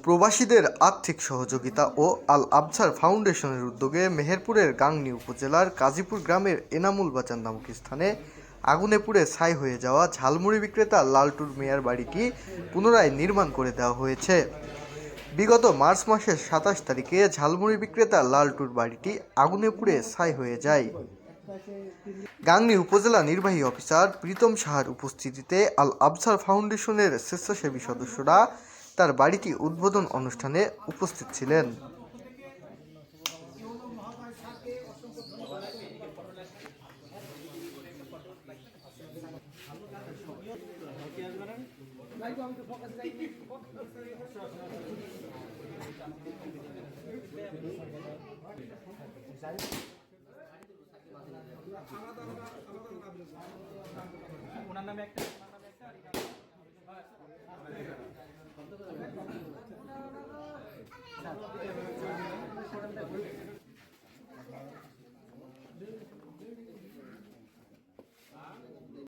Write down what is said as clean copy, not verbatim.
প্রবাসীদের আর্থিক সহযোগিতা ও আল আবছার ফাউন্ডেশনের উদ্যোগে মেহেরপুরের গাংনী উপজেলার কাজীপুর গ্রামের এনামুল বাজার নামক স্থানে আগুনে পুড়ে ছাই হয়ে যাওয়া ঝালমুড়ি বিক্রেতা লালটুর মিয়ার বাড়িটি পুনরায় নির্মাণ করে দেওয়া হয়েছে। বিগত মার্চ মাসের ২৭ তারিখে ঝালমুড়ি বিক্রেতা লালটুর বাড়িটি আগুনে পুড়ে ছাই হয়ে যায়। গাংনী উপজেলা নির্বাহী অফিসার প্রীতম সাহার উপস্থিতিতে আল আবছার ফাউন্ডেশনের স্বেচ্ছাসেবী সদস্যরা তার বাড়িটি উদ্বোধন অনুষ্ঠানে উপস্থিত ছিলেন।